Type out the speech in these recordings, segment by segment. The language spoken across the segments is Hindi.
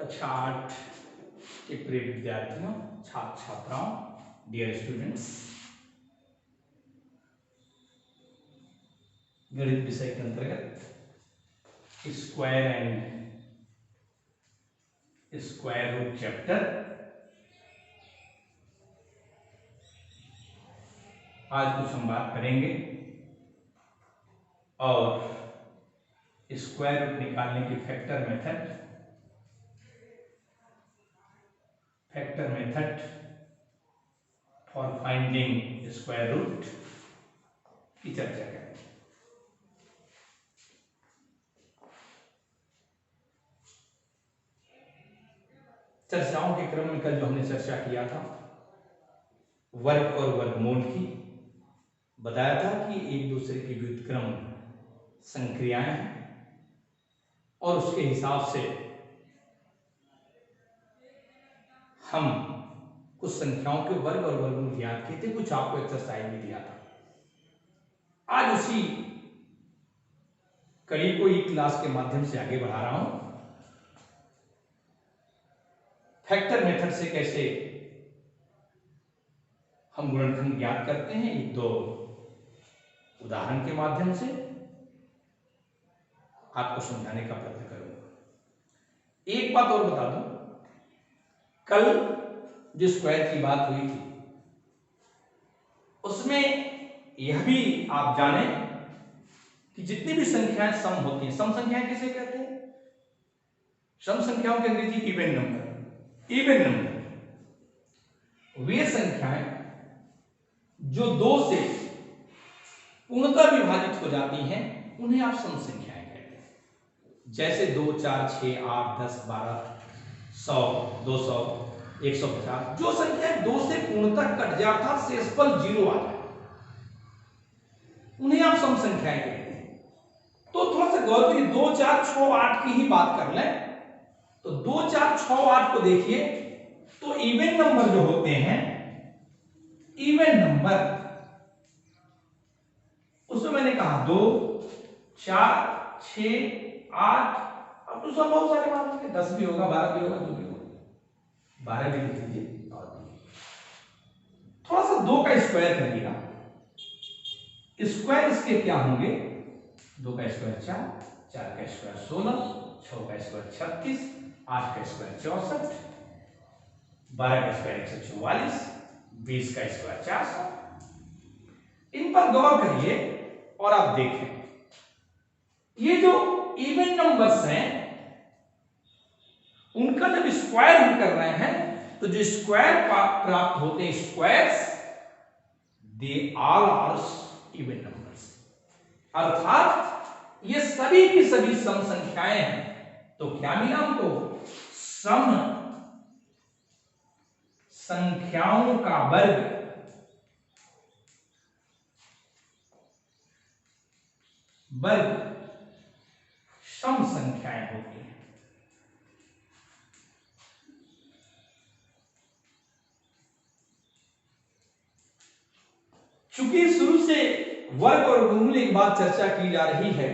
कक्षा 8 के प्रिय विद्यार्थियों, छात्र छात्राओं, डियर स्टूडेंट्स, गणित विषय के अंतर्गत स्क्वायर रूट चैप्टर आज कुछ हम बात करेंगे और स्क्वायर रूट निकालने की factor method for finding square root की चर्चा करें। चर्चाओं के क्रम में कल जो हमने चर्चा किया था वर्ग और वर्गमूल की, बताया था कि एक दूसरे की व्युत्क्रम संक्रियाएं हैं और उसके हिसाब से हम कुछ संख्याओं के वर्ग और वर्गमूल ज्ञात किए थे। कुछ आपको एक्सरसाइज भी दिया था। आज उसी कड़ी को ई क्लास के माध्यम से आगे बढ़ा रहा हूं। फैक्टर मेथड से कैसे हम गुणनखंड ज्ञात करते हैं, एक दो उदाहरण के माध्यम से आपको समझाने का प्रयत्न करूंगा। एक बात और बता दूं, कल जो स्क्वायर की बात हुई थी उसमें यह भी आप जाने कि जितनी भी संख्याएं सम होती हैं, सम संख्याएं किसे कहते हैं? सम संख्याओं के अंग्रेजी इवन नंबर वे संख्याएं जो 2 से पूर्णतः विभाजित हो जाती हैं उन्हें आप सम संख्याएं कहते हैं। जैसे 2, 4, 6, 8, 10, 12, 100, 200, 150, जो संख्या 2 से पूर्णतः कट जाए अर्थात शेषफल 0 आ जाए, उन्हें आप सम संख्याएं कहते हैं। तो थोड़ा सा गौर करिए, 2, 4, 6, 8 की ही बात कर लें तो 2, 4, 6, 8 को देखिए तो इवन नंबर जो होते हैं, इवन नंबर उसमें मैंने कहा 2, 4, 6, 8, अब तो सब बहुत सारे मान होंगे, 10 भी होगा, 12 भी होगा, 2 भी होगा, 12 भी लिख लीजिए। और थोड़ा सा 2 का स्क्वायर करिएगा, स्क्वायर इसके क्या होंगे? 2 का स्क्वायर 4, 4 का स्क्वायर 16, 6 का स्क्वायर 36, 8 का स्क्वायर 64, 12 का स्क्वायर 144, 20 का स्क्वायर 400। इन पर गौर करिए और आप देखें, ये जो इवन नंबर्स हैं उनका जब स्क्वायर हम कर रहे हैं तो जो स्क्वायर प्राप्त होते हैं squares, they all are even numbers, अर्थात ये सभी की सभी सम संख्याएं हैं। तो क्या मिला हमको? सम संख्याओं का वर्ग सम संख्याएं होती हैं। चूंकि शुरू से वर्ग और वर्गमूल एक बात चर्चा की जा रही है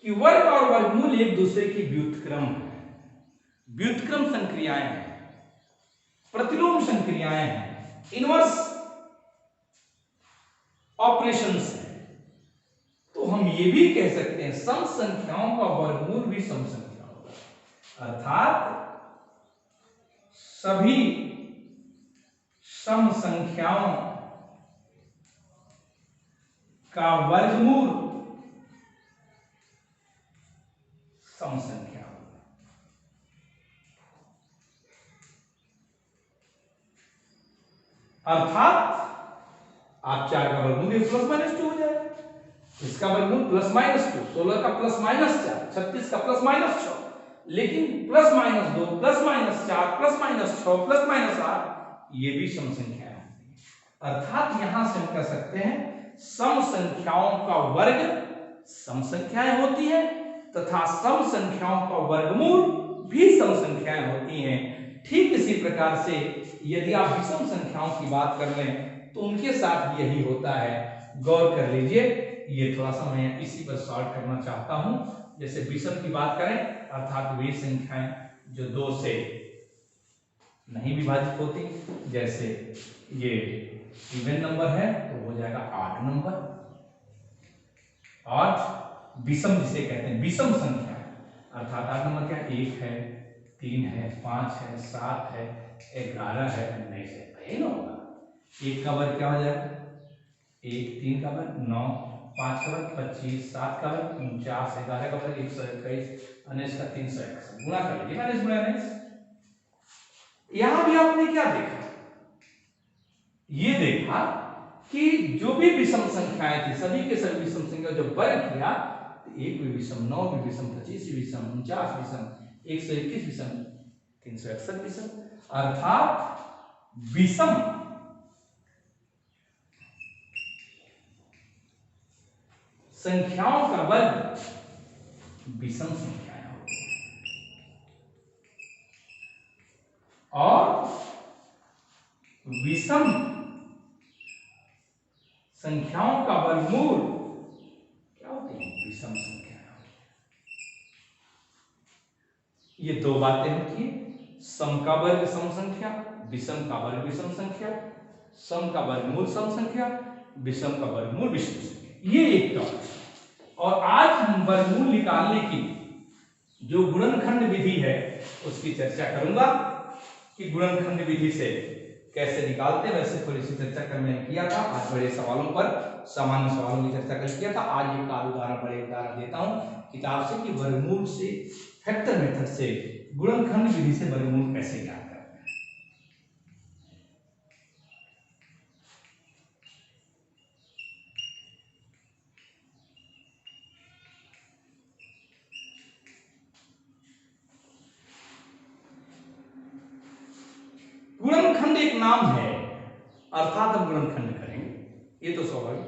कि वर्ग और वर्गमूल एक दूसरे की व्युत्क्रम संक्रियाएं हैं, प्रतिलोम संक्रियाएं हैं, इनवर्स ऑपरेशंस हैं। तो हम ये भी कह सकते हैं सम संख्याओं का वर्गमूल भी सम संख्याओं का, अर्थात सभी सम संख्याओं का वर्गमूल सम संख्या होगा। अर्थात आप 4 का वर्गमूल प्लस माइनस 2 हो जाएगा, इसका वर्गमूल प्लस माइनस 2, 16 का प्लस माइनस 4, 36 का प्लस माइनस 6, लेकिन plus minus 2, plus minus 4, plus minus 6, plus minus 8 ये भी सम संख्याएं होती हैं। अर्थात यहां से हम कह सकते हैं सम संख्याओं का वर्ग सम संख्याएं होती हैं तथा सम संख्याओं का वर्गमूल भी सम संख्याएं होती हैं। ठीक इसी प्रकार से यदि आप विषम संख्याओं की बात कर लें तो उनके साथ भी यही होता है। गौर कर लीजिए, ये थोड़ा सा मैं इसी पर सॉल्व करना चाहता हूं। जैसे विषम की बात करें अर्थात वे संख्याएं जो 2 से नहीं विभाजित होती, जैसे ये इवन नंबर है तो हो जाएगा 8 नंबर। 8 विषम जिसे कहते हैं, विषम संख्या अर्थात 8 नंबर क्या, 1 है, 3 है, 5 है, 7 है, 11 है, 19 है, यही ना होगा। 1 का वर्ग क्या हो जाएगा, 1, 3 का वर्ग 9, 5 का वर्ग 25, 7 का वर्ग 49, 11 का वर्ग 121, 19 का 361, गुणा कर लीजिए 19 गुणा 19। यहां भी आपने क्या देखा, ये देखा कि जो भी विषम संख्याएं थी सभी के सभी विषम संख्या जब वर्ग किया तो 1 भी विषम, 9 भी विषम, 25 भी विषम, 49 विषम, 121 विषम, 361 विषम, अर्थात विषम संख्याओं का वर्ग विषम संख्याएं होती हैं और विषम संख्याओं का वर्गमूल क्या होते हैं, विषम संख्याएं। ये 2 बातें होती हैं, सम का वर्ग सम संख्या, विषम का वर्ग विषम संख्या, सम का वर्गमूल सम संख्या, विषम का वर्गमूल विषम संख्या, ये एक टॉपिक है। और आज हम वर्गमूल निकालने की जो गुणनखंड विधि है उसकी चर्चा करूंगा कि गुणनखंड विधि से कैसे निकालते हैं। वैसे थोड़ी सी चर्चा कर मैंने किया था, आज बड़े सवालों पर सामान्य सवालों की चर्चा कर किया था। आज एक उदाहरण बड़े उदाहरण देता हूं किताब से कि वर्गमूल से फैक्टर मेथड से गुणनखंड विधि से वर्गमूल कैसे ज्ञात करते हैं। गुणनखंड एक नाम है, अर्थात हम गुणनखंड करेंगे, ये तो स्वाभाविक।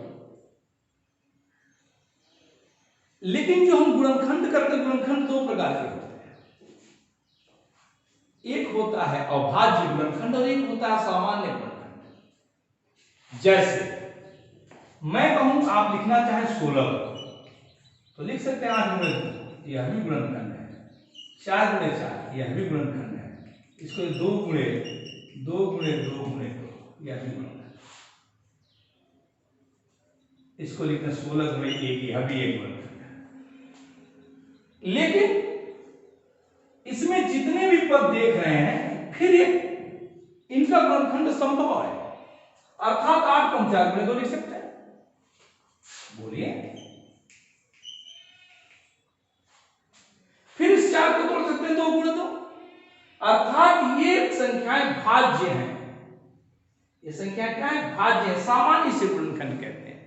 लेकिन जो हम गुणनखंड करते हैं, गुणनखंड 2 प्रकार के होते हैं, एक होता है अभाज्य गुणनखंड और एक होता है सामान्य गुणनखंड। जैसे मैं कहूं आप लिखना चाहें 16 तो लिख सकते हैं 8 गुणे 2, यह भी गुणनखंड है, 4 गुणे 4 यह भी गुणनखंड है, इसको 2 गुणे 2 गुणे 2 गुणे 2 यह भी गुणनखंड, इसको लिखना 16 गुणे 1 यह भी एक गुणनखंड है। लेकिन इसमें जितने भी पद देख रहे हैं फिर इनका गुणनखंड संभव है, अर्थात 8 कम 4 गुणे 2 लिख सकते हैं। बोलिए, फिर इस 4 को तोड़ सकते हैं 2 गुणे 2, अर्थात ये संख्याएं भाज्य हैं। ये संख्या क्या है, भाज्य है, सामान्य से गुणनखंड कहते हैं।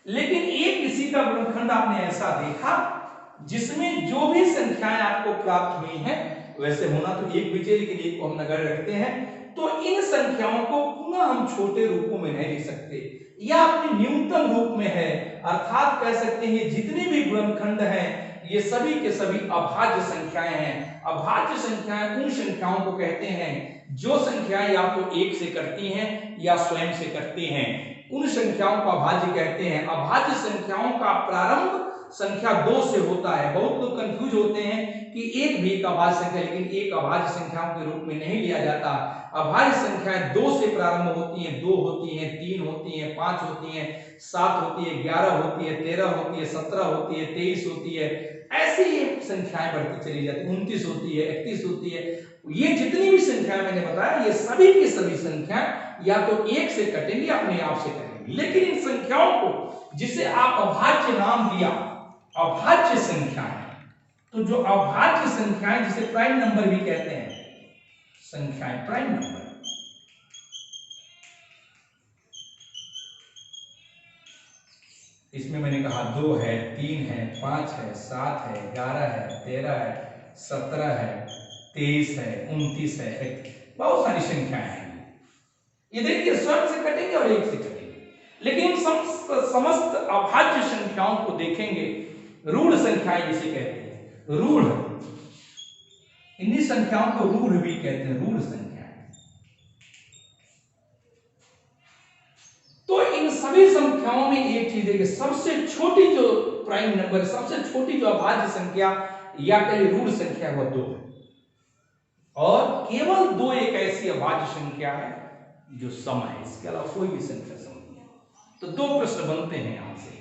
लेकिन एक किसी का गुणनखंड आपने ऐसा देखा जिसमें जो भी संख्याएं आपको प्राप्त हुई हैं, वैसे होना तो एक भी चाहिए लेकिन एक को हम नगर रखते हैं, तो इन संख्याओं को पुनः हम छोटे रूपों में नहीं लिख सकते, या अपने न्यूनतम रूप में है, अर्थात कह सकते हैं जितने भी गुणनखंड हैं ये सभी के सभी अभाज्य संख्याएं हैं। अभाज्य संख्याएं उन संख्याओं को कहते हैं जो संख्याएं या तो 1 से करती हैं या स्वयं से करती हैं, उन संख्याओं को अभाज्य कहते हैं। अभाज्य संख्याओं का प्रारंभ संख्या 2 से होता है। बहुत लोग कंफ्यूज होते हैं कि एक भी एक अभाज्य संख्या, लेकिन एक अभाज्य संख्याओं के रूप में नहीं लिया जाता। अभाज्य संख्याएं 2 से प्रारंभ होती हैं, 2 होती हैं, 3 होती हैं, 5 होती हैं, 7 होती है, 11 होती है, 13 होती है, 17 होती है, 23 होती है, ऐसी संख्याएं बढ़ती चली जाती है, 29 होती है, 31 होती है। ये जितनी भी संख्याएं मैंने बताया ये सभी की सभी संख्याएं या तो 1 से कटेंगी या अपने आप से कटेंगी। लेकिन इन संख्याओं को जिसे आप अभाज्य नाम दिया, अभाज्य संख्याएं, तो जो अभाज्य संख्याएं जिसे प्राइम नंबर भी कहते हैं, संख्याएं प्राइम नंबर, इसमें मैंने कहा 2 है, 3 है, 5 है, 7 है, 11 है, 13 है, 17 है, 23 है, 29 है, बहुत सारी संख्याएं हैं। ये देखिए स्वयं से कटेंगे और 1 से कटेंगे। लेकिन समस्त अभाज्य संख्याओं को देखेंगे, रूढ़ संख्याएं जिसे कहते हैं, रूढ़, इन्हीं संख्याओं को रूढ़ भी कहते हैं, रूढ़ संख्याएं। तो इन सभी संख्याओं में एक चीज है कि सबसे छोटी जो प्राइम नंबर, सबसे छोटी जो अभाज्य संख्या या कहीं रूढ़ संख्या वो 2 है। और केवल 2 एक ऐसी अभाज्य संख्या है जो सम है, इसके अलावा कोई भी संख्या सम नहीं है। तो 2 प्रश्न बनते हैं यहां से।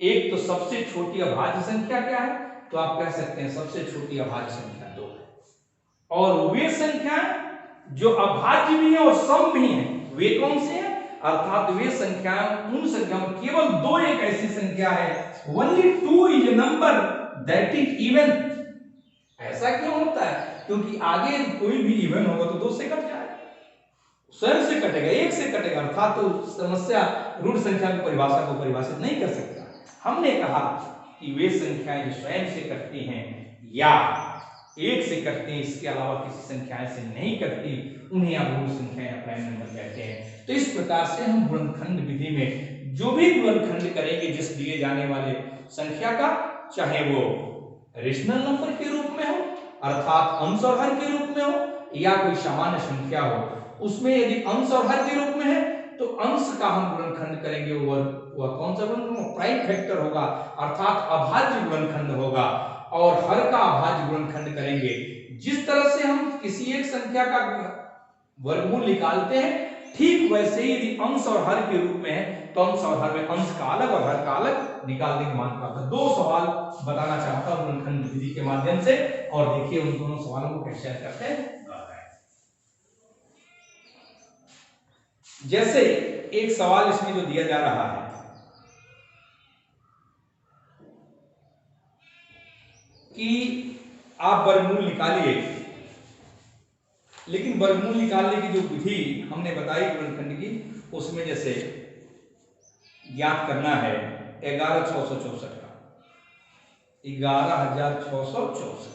एक तो सबसे छोटी अभाज्य संख्या क्या है, तो आप कह सकते हैं सबसे छोटी अभाज्य संख्या 2 है। और वे संख्या जो अभाज्य भी है और सम भी है, वे कौन से हैं, अर्थात वे संख्याएं, उन संख्याओं में केवल 2 एक ऐसी संख्या है, only 2 is a number that is even। ऐसा क्यों होता है, क्योंकि आगे कोई भी इवन होगा तो 2 से कट जाएगा, स्वयं से कटेगा, 1 से कटेगा, अर्थात तो समस्या ऋण संख्या की परिभाषा को परिभाषित नहीं कर सकता। हमने कहा कि वे संख्याएं जो स्वयं से कटती हैं या 1 से कटती हैं, इसके अलावा किसी संख्याएं से नहीं कटती, उन्हें आप ऋण संख्याएं या प्राइम नंबर कहते हैं। तो इस प्रकार से हम गुणनखंड विधि में जो भी गुणनखंड करेंगे जिस दिए जाने वाले संख्या का, चाहे वो रेशनल नंबर के रूप में हो, अर्थात अंश और हर के रूप में हो, या कोई सामान्य संख्या हो, उसमें यदि अंश और हर के रूप में है तो अंश का हम गुणनखंड करेंगे, वह कौन सा गुणनखंड, प्राइम फैक्टर होगा, अर्थात अभाज्य गुणनखंड होगा। और हर का अभाज्य गुणनखंड करेंगे। जिस तरह से हम किसी एक संख्या का वर्गमूल निकालते हैं, ठीक वैसे ही यदि अंश और हर के रूप में है तो अंश और हर में अंश का अलग और हर का अलग निकाल देंगे, मान प्राप्त। 2 सवाल बताना चाहता हूं गुणनखंड विधि के माध्यम से, और देखिए उन दोनों सवालों को कैसे करते हैं। जैसे एक सवाल इसमें जो दिया जा रहा है कि आप वर्गमूल निकालिए, लेकिन वर्गमूल निकालने की जो विधि हमने बताई गुणनखंड की, उसमें जैसे ज्ञात करना है 11664 का, 11664,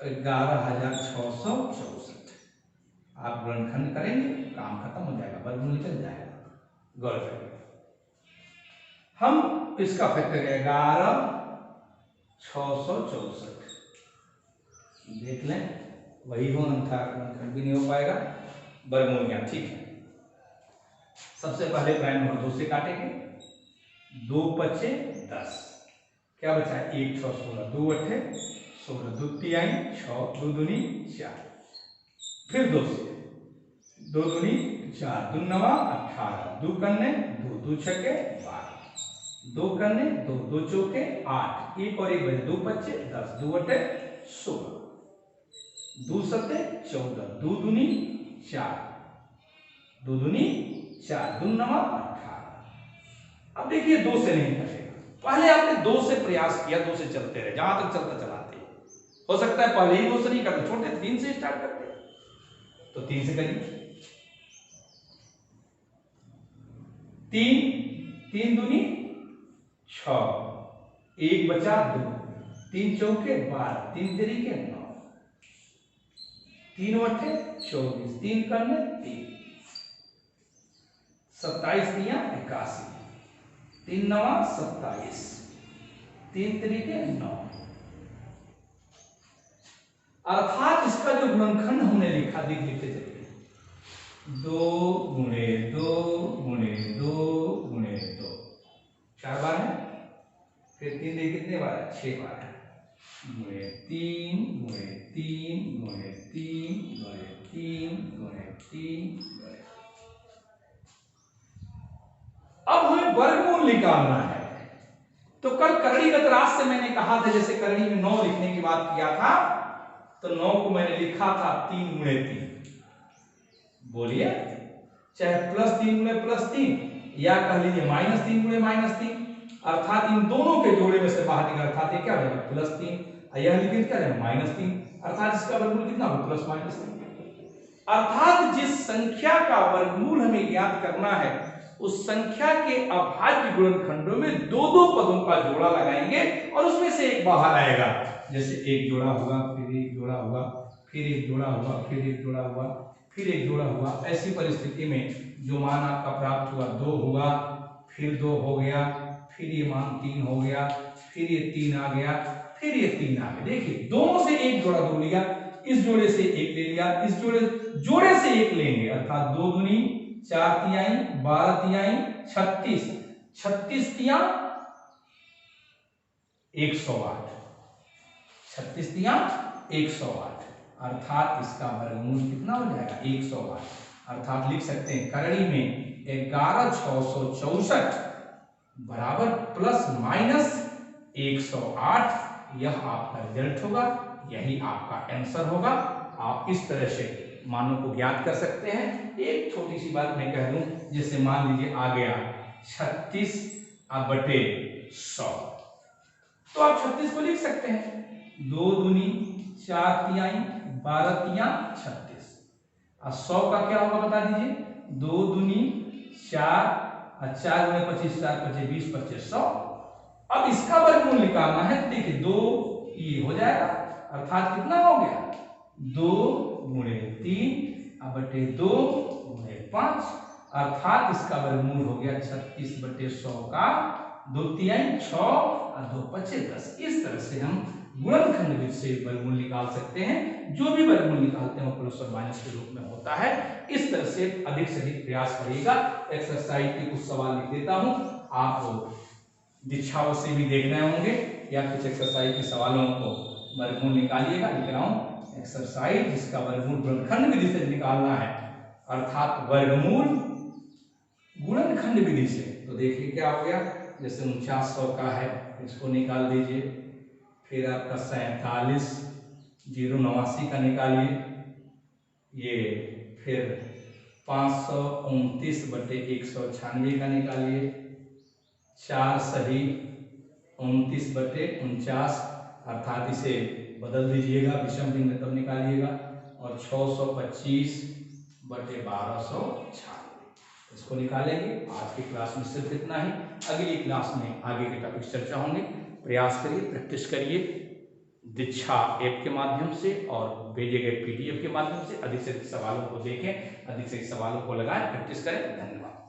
11664 आप गुणनखंड करेंगे, काम खत्म हो जाएगा, वर्गमूल निकल जाएगा। गौर करिए, हम इसका फैक्टर 11664 देख लें, वही हो, अन्यथा गुणनखंड भी नहीं हो पाएगा, वर्गमूल ज्ञात। ठीक है, सबसे पहले प्राइम नंबर 2 से काटेंगे, 2 पचे 10, क्या बचा, 1 6 16, 2 अट्ठे 16, 2 तिहाई 6, 2 दूनी 4, फिर 2 से, 2 दूनी 4, 2 नवा 18, 2 करने 2, 2 छक्के 12, 2 करने 2, 2 चौके 8, 1 और 1 बजे 2 पच्चे 10, 2 अट्ठे 16, 2 सत्ते 14, 2 दूनी 4, 2 दूनी 4, 2 नवा 18। अब देखिए 2 से नहीं कटेगा, पहले आपने 2 से प्रयास किया, 2 से चलते रहे, जहां तक चलता चलाते, हो सकता है पहले ही 2 से नहीं करते, छोटे 3 से स्टार्ट करते, तो 3 से करिए, 3 दूनी 6, 1 बचा 2, 3 चौके 12, 3 तिरिके 9, 3 अट्ठे 24, 3 करने 3, 27 तिया 81, 3 नवा 27, 3 तिरिके 9। अर्थात इसका जो गुणनखंड हमने लिखा, लिखते चलिए, 2 गुणे 2 गुणे 2 गुणे 2, 4 बार है, फिर 3 दे कितने बार है, 6 बार है, गुणे 3 गुणे 3 गुणे 3 गुणे 3 गुणे 3 गुणे। अब हमें वर्गमूल निकालना है। तो कल करणीगत राशि से मैंने कहा था, जैसे करणी में 9 लिखने की बात किया था, तो 9 को मैंने लिखा था 3 गुणे 3, बोलिए, चाहे +3 गुणे +3, या कह लीजिए -3 गुणे -3, अर्थात इन दोनों के जोड़े में से बाहर निकल, अर्थात ये क्या हो जाएगा +3, यह लिखित क्या है -3, अर्थात इसका वर्गमूल कितना हो, +-3। अर्थात जिस संख्या का वर्गमूल हमें ज्ञात करना है, उस संख्या के अभाज्य गुणनखंडों में 2-2 पदों का जोड़ा लगाएंगे और उसमें से एक बाहर आएगा। जैसे एक जोड़ा हुआ, फिर एक जोड़ा हुआ, फिर एक जोड़ा हुआ, फिर एक जोड़ा हुआ, फिर एक जोड़ा हुआ। ऐसी परिस्थिति में जो मान आपका प्राप्त हुआ 2 हुआ, फिर 2 हो गया, फिर ये मान 3 हो गया, फिर ये 3 आ गया, फिर ये 3 आ गया। देखिए दोनों से एक जोड़ा 2 लिया, इस जोड़े से एक ले लिया, इस जोड़े से एक लेंगे, अर्थात 2 दूनी 4 तिहाई 12 तिहाई 36, 36 तिया 108, 36 तिया 108, अर्थात इसका वर्गमूल कितना हो जाएगा 108। अर्थात लिख सकते हैं करणी में 11664 बराबर प्लस माइनस 108, यह आपका रिजल्ट होगा, यही आपका आंसर होगा। आप इस तरह से मानों को ज्ञात कर सकते हैं। एक छोटी सी बात मैं कह दूं, जैसे मान लीजिए आ गया 36/100, तो आप 36 को लिख सकते हैं 2 दूनी 4 तिहाई 12 तिया 36। और 100 का क्या होगा बता दीजिए, 2 दूनी 4 और 4 गुणे 25 4 25 20 25 100। अब इसका वर्गमूल निकालना है, देखिए 2 ये हो जाएगा, अर्थात कितना हो गया 2 गुणे 3 2 गुणे 5, अर्थात इसका वर्गमूल हो गया 36/100 का 2 तिहाई 6 और 2 पचे 10। इस तरह से हम गुणनखंड विधि से वर्गमूल निकाल सकते हैं। जो भी वर्गमूल निकालते हैं वो प्लस और माइनस के रूप में होता है। इस तरह से अधिक प्रयास करिएगा। एक्सरसाइज के कुछ सवाल लिख देता हूं, आप दीक्षाओं से भी देख रहे होंगे या कुछ एक्सरसाइज के सवालों को वर्गमूल निकालिएगा। लिख रहा हूं एक्सरसाइज जिसका वर्गमूल गुणनखंड विधि से निकालना है, अर्थात वर्गमूल गुणनखंड विधि से। तो देखिए क्या हो गया, जैसे 4900 का है, इसको निकाल दीजिए। फिर आपका 47 089 का निकालिए, ये फिर 529/196 का निकालिए, 4 सही 29/49, अर्थात इसे बदल दीजिएगा विषम भिन्न तब निकालिएगा, और 625/1296 इसको निकालेंगे। आज की क्लास में सिर्फ इतना ही। अगली क्लास में आगे के टॉपिक चर्चा होंगे। प्रयास करिए, प्रैक्टिस करिए दीक्षा ऐप के माध्यम से और भेजे गए PDF के माध्यम से। अधिक से अधिक सवालों को देखें, अधिक से अधिक सवालों को लगाएं, प्रैक्टिस करें। धन्यवाद।